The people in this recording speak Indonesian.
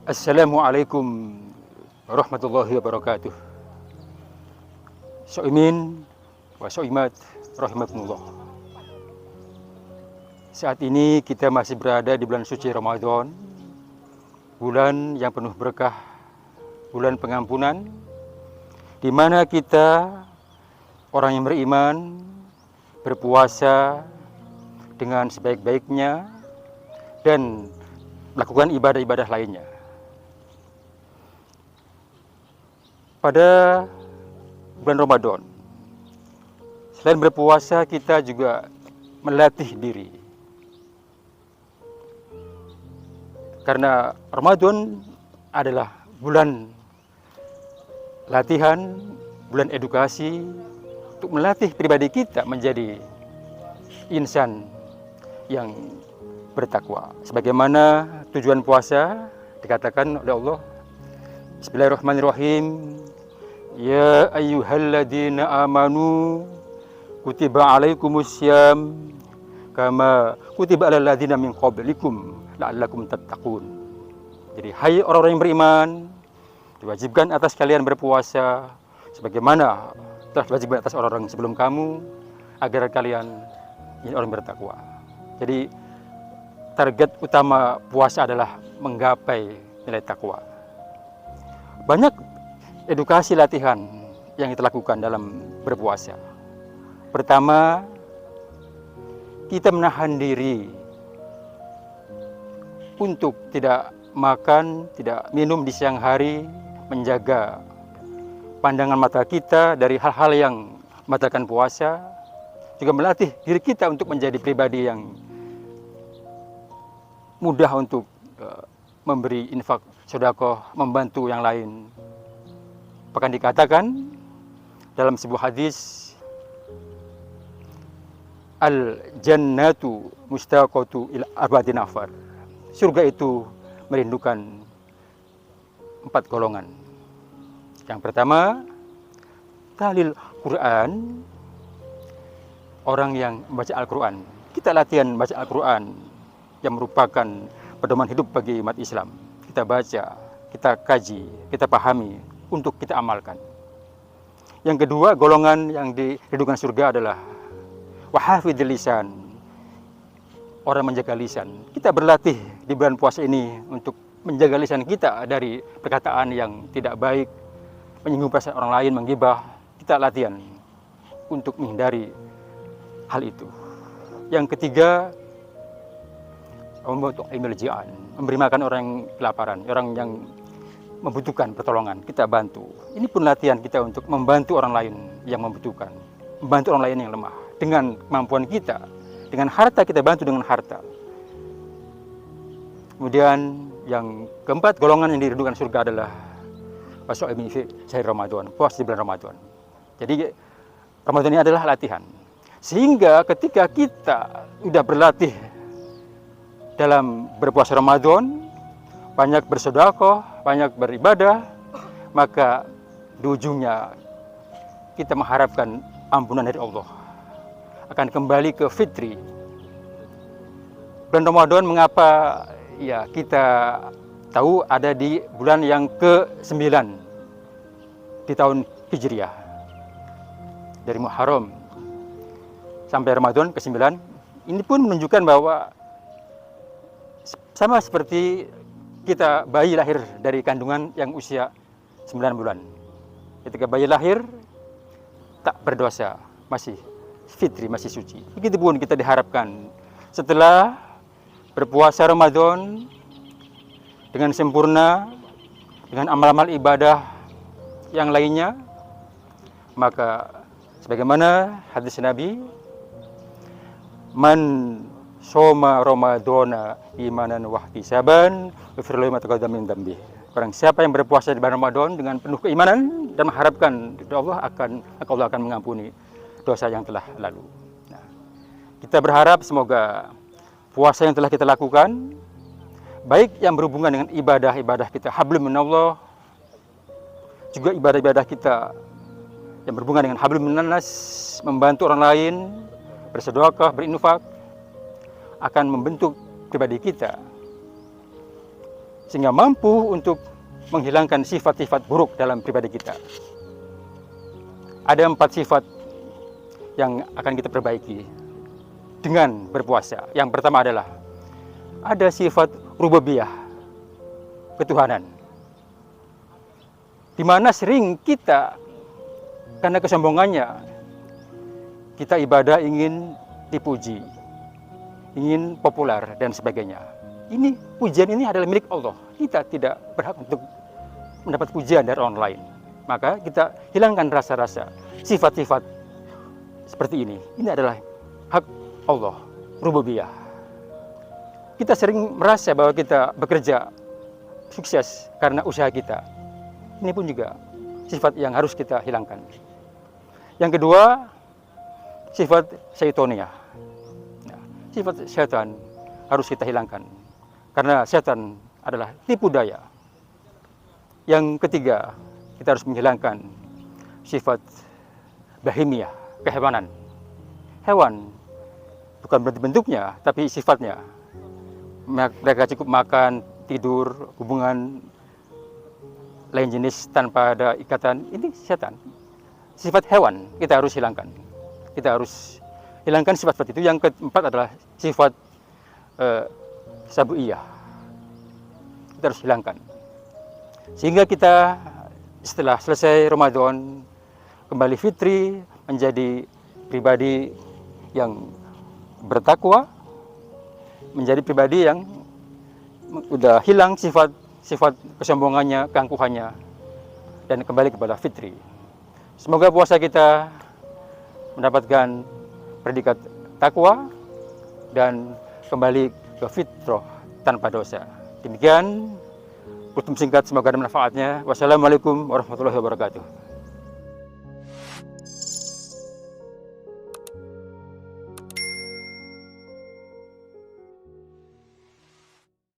Assalamualaikum warahmatullahi wabarakatuh. So'imin wa so'imat rahimakumullah. Saat ini kita masih berada di bulan suci Ramadan, bulan yang penuh berkah, bulan pengampunan, di mana kita orang yang beriman berpuasa dengan sebaik-baiknya dan melakukan ibadah-ibadah lainnya. Pada bulan Ramadan, selain berpuasa, kita juga melatih diri. Karena Ramadan adalah bulan latihan, bulan edukasi untuk melatih pribadi kita menjadi insan yang bertakwa. Sebagaimana tujuan puasa dikatakan oleh Allah, Bismillahirrahmanirrahim. Ya ayyuhalladzina amanu kutiba alaikumussyam kama kutiba alal ladzina min qablikum la'allakum tattaqun. Jadi hai orang-orang yang beriman, diwajibkan atas kalian berpuasa sebagaimana telah diwajibkan atas orang-orang sebelum kamu agar kalian ini orang bertakwa. Jadi target utama puasa adalah menggapai nilai takwa. Banyak edukasi latihan yang kita lakukan dalam berpuasa. Pertama, kita menahan diri untuk tidak makan, tidak minum di siang hari, menjaga pandangan mata kita dari hal-hal yang membatalkan puasa, juga melatih diri kita untuk menjadi pribadi yang mudah untuk memberi infak, sedekah, membantu yang lain. Bahkan dikatakan dalam sebuah hadis, al-jannatu mustaqatu ila arba'ati nafar. Surga itu merindukan 4 golongan. Yang pertama, tahlil Quran, orang yang membaca Al-Quran. Kita latihan membaca Al-Quran yang merupakan pedoman hidup bagi umat Islam. Kita baca, kita kaji, kita pahami untuk kita amalkan. Yang kedua, golongan yang dirindukan surga adalah wahafidil lisan, orang menjaga lisan. Kita berlatih di bulan puasa ini untuk menjaga lisan kita dari perkataan yang tidak baik, menyinggung perasaan orang lain, menggibah. Kita latihan untuk menghindari hal itu. Yang ketiga, membantu imiljian, memberi makan orang yang kelaparan, orang yang membutuhkan pertolongan, kita bantu. Ini pun latihan kita untuk membantu orang lain yang membutuhkan, membantu orang lain yang lemah. Dengan kemampuan kita, dengan harta kita bantu dengan harta. Kemudian yang keempat, golongan yang dirindukan surga adalah waso'imin fi syahr Ramadan, puasa di bulan Ramadan. Jadi Ramadan ini adalah latihan. Sehingga ketika kita sudah berlatih dalam berpuasa Ramadan, banyak bersedekah, banyak beribadah, maka di ujungnya kita mengharapkan ampunan dari Allah. Akan kembali ke fitri. Bulan Ramadan mengapa ya kita tahu ada di bulan yang ke-9 di tahun Hijriah. Dari Muharram sampai Ramadan ke-9, ini pun menunjukkan bahwa sama seperti kita bayi lahir dari kandungan yang usia 9 bulan. Ketika bayi lahir, tak berdosa, masih fitri, masih suci. Begitu pun kita diharapkan setelah berpuasa Ramadan dengan sempurna, dengan amal-amal ibadah yang lainnya, maka sebagaimana hadis Nabi, man soma Ramadana imanan wahtisaban ghufira ma taqaddama min dzambi. Barang siapa yang berpuasa di bulan Ramadan dengan penuh keimanan dan mengharapkan Allah akan mengampuni dosa yang telah lalu. Nah, kita berharap semoga puasa yang telah kita lakukan, baik yang berhubungan dengan ibadah-ibadah kita hablum minallah, juga ibadah-ibadah kita yang berhubungan dengan hablum minannas, membantu orang lain, bersedekah, berinfak, akan membentuk pribadi kita sehingga mampu untuk menghilangkan sifat-sifat buruk dalam pribadi kita. Ada 4 sifat yang akan kita perbaiki dengan berpuasa. Yang pertama adalah ada sifat rububiyah, ketuhanan, di mana sering kita karena kesombongannya kita ibadah ingin dipuji, ingin populer dan sebagainya. Ini pujian ini adalah milik Allah. Kita tidak berhak untuk mendapat pujian dari orang lain. Maka kita hilangkan rasa-rasa sifat-sifat seperti ini. Ini adalah hak Allah, rububiyah. Kita sering merasa bahwa kita bekerja sukses karena usaha kita. Ini pun juga sifat yang harus kita hilangkan. Yang kedua, sifat syaitonia. Nah, sifat syaitan harus kita hilangkan. Karena setan adalah tipu daya. Yang ketiga, kita harus menghilangkan sifat bahimiyah, kehewanan. Hewan bukan berarti bentuknya, tapi sifatnya. Mereka cukup makan, tidur, hubungan lain jenis tanpa ada ikatan. Ini setan. Sifat hewan kita harus hilangkan. Kita harus hilangkan sifat-sifat itu. Yang keempat adalah sifat sabuiyah. Kita harus hilangkan. Sehingga kita setelah selesai Ramadan kembali fitri menjadi pribadi yang bertakwa, menjadi pribadi yang sudah hilang sifat kesombongannya, keangkuhannya, dan kembali kepada fitri. Semoga puasa kita mendapatkan predikat takwa dan kembali ke fitrah tanpa dosa. Demikian, kutum singkat, semoga ada manfaatnya. Wassalamualaikum warahmatullahi wabarakatuh.